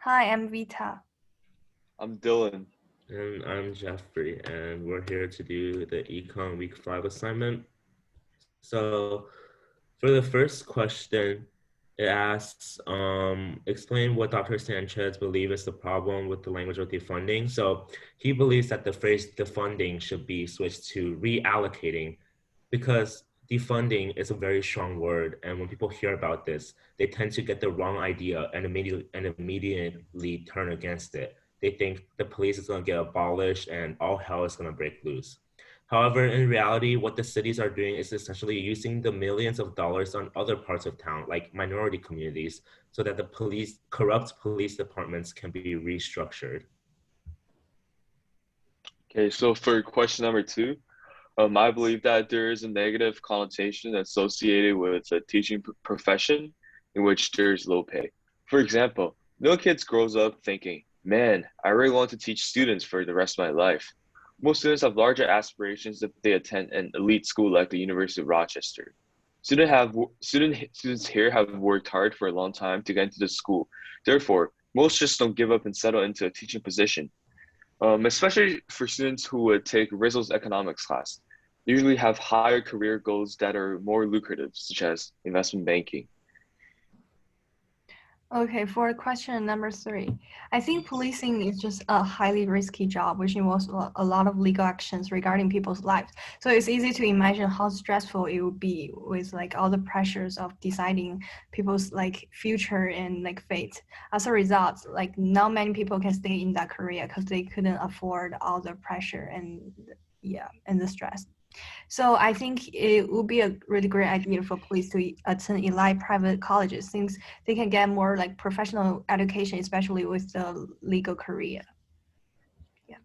Hi, I'm Vita. I'm Dylan. And I'm Jeffrey, and we're here to do the Econ Week 5 assignment. So, for the first question, it asks, explain what Dr. Sanchez believes is the problem with the language of defunding. So, he believes that the phrase defunding should be switched to reallocating because defunding is a very strong word. And when people hear about this, they tend to get the wrong idea and immediately turn against it. They think the police is going to get abolished and all hell is going to break loose. However, in reality, what the cities are doing is essentially using the millions of dollars on other parts of town, like minority communities, so that the corrupt police departments can be restructured. Okay, so for question number two, I believe that there is a negative connotation associated with the teaching profession in which there is low pay. For example, no kids grows up thinking, man, I really want to teach students for the rest of my life. Most students have larger aspirations if they attend an elite school like the University of Rochester. Students here have worked hard for a long time to get into the school. Therefore, most just don't give up and settle into a teaching position. Especially for students who would take Rizzo's economics class, they usually have higher career goals that are more lucrative, such as investment banking. Okay, for question number three, I think policing is just a highly risky job, which involves a lot of legal actions regarding people's lives. So it's easy to imagine how stressful it would be with like all the pressures of deciding people's like future and like fate. As a result, like not many people can stay in that career because they couldn't afford all the pressure and the stress. So I think it would be a really great idea for police to attend elite private colleges since they can get more like professional education, especially with the legal career. Yeah.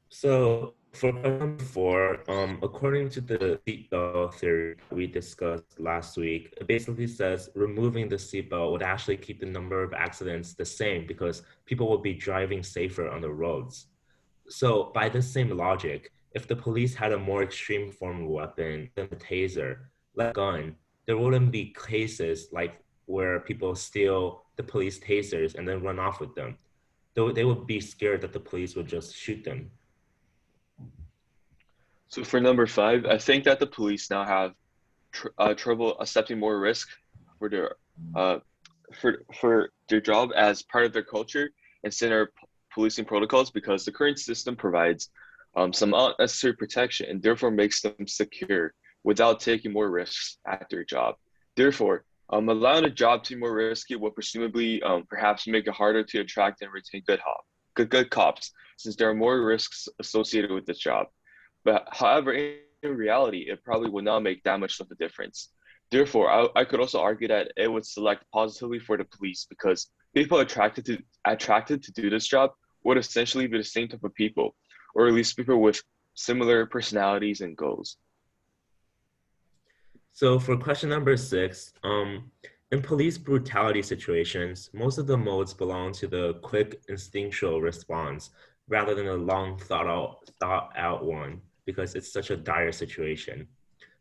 So for question number four, according to the seatbelt theory we discussed last week, it basically says removing the seatbelt would actually keep the number of accidents the same because people would be driving safer on the roads. So by the same logic, if the police had a more extreme form of weapon than a taser, like a gun, there wouldn't be cases like where people steal the police tasers and then run off with them. They would be scared that the police would just shoot them. So for number five, I think that the police now have trouble accepting more risk for their uh, for their job as part of their culture and standard policing protocols because the current system provides some unnecessary protection and therefore makes them secure without taking more risks at their job. Therefore, allowing a job to be more risky will presumably perhaps make it harder to attract and retain good cops, since there are more risks associated with this job. But however, in reality, it probably would not make that much of a difference. Therefore, I could also argue that it would select positively for the police because people attracted to do this job would essentially be the same type of people, or at least people with similar personalities and goals. So for question number six, in police brutality situations, most of the modes belong to the quick instinctual response rather than a long thought out one because it's such a dire situation.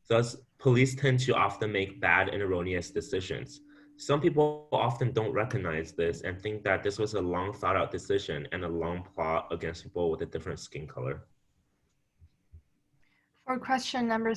Thus, police tend to often make bad and erroneous decisions. Some people often don't recognize this and think that this was a long thought out decision and a long plot against people with a different skin color. For question number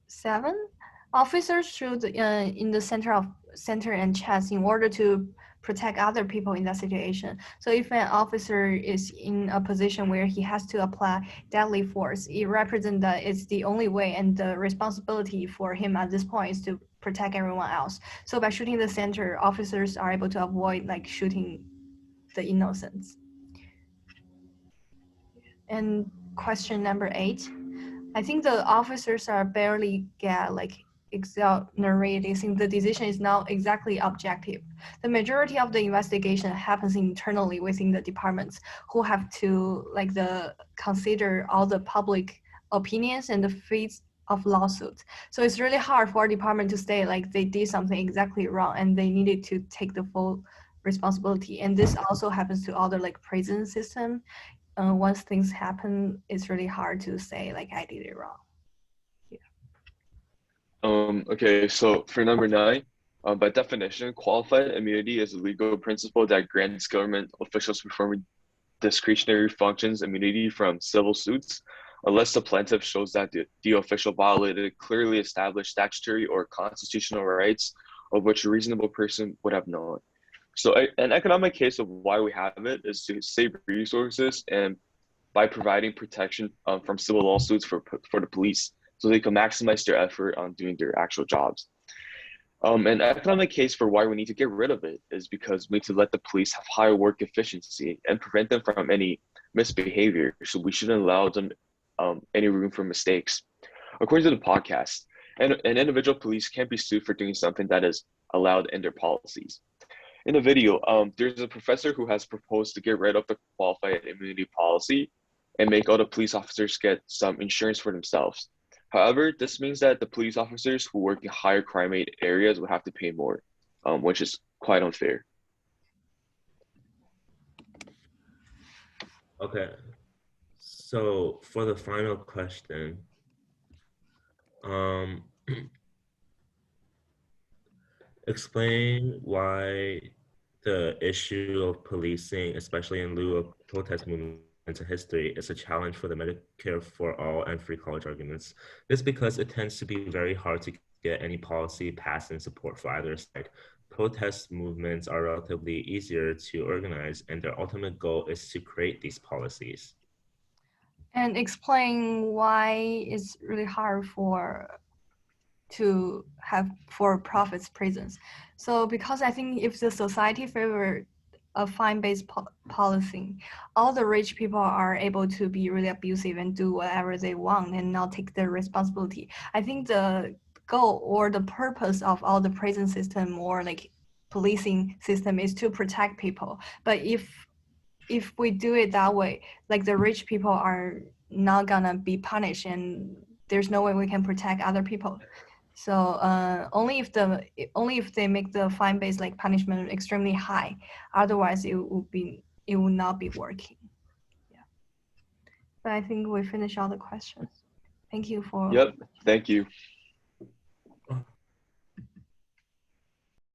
seven, officers should in the center and chest in order to protect other people in that situation. So if an officer is in a position where he has to apply deadly force, it represents that it's the only way and the responsibility for him at this point is to protect everyone else. So by shooting the center, officers are able to avoid like shooting the innocents. And question number eight, I think the officers are barely get like exonerated since the decision is not exactly objective. The majority of the investigation happens internally within the departments who have to consider all the public opinions and the fees of lawsuits. So it's really hard for a department to say like they did something exactly wrong and they needed to take the full responsibility. And this also happens to other like prison system. Once things happen, it's really hard to say like I did it wrong. Yeah. Okay, so for number nine, By definition, qualified immunity is a legal principle that grants government officials performing discretionary functions immunity from civil suits unless the plaintiff shows that the official violated clearly established statutory or constitutional rights of which a reasonable person would have known. So an economic case of why we have it is to save resources and by providing protection from civil lawsuits for the police so they can maximize their effort on doing their actual jobs. An economic case for why we need to get rid of it is because we need to let the police have higher work efficiency and prevent them from any misbehavior. So we shouldn't allow them any room for mistakes. According to the podcast, an individual police can't be sued for doing something that is allowed in their policies. In the video, there's a professor who has proposed to get rid of the qualified immunity policy and make all the police officers get some insurance for themselves. However, this means that the police officers who work in higher crime rate areas would have to pay more, which is quite unfair. Okay, so for the final question, explain why the issue of policing, especially in lieu of protest movements in history, is a challenge for the Medicare for All and free college arguments. This is because it tends to be very hard to get any policy passed in support for either side. Protest movements are relatively easier to organize, and their ultimate goal is to create these policies. And explain why it's really hard to have for-profit prisons. So because I think if the society favor a fine-based policing, all the rich people are able to be really abusive and do whatever they want and not take the responsibility. I think the goal or the purpose of all the prison system or like policing system is to protect people. But if we do it that way, like the rich people are not gonna be punished and there's no way we can protect other people. So only if they make the fine based like punishment extremely high, otherwise it will not be working. Yeah. But I think we finished all the questions. Thank you for. Yep. Thank you.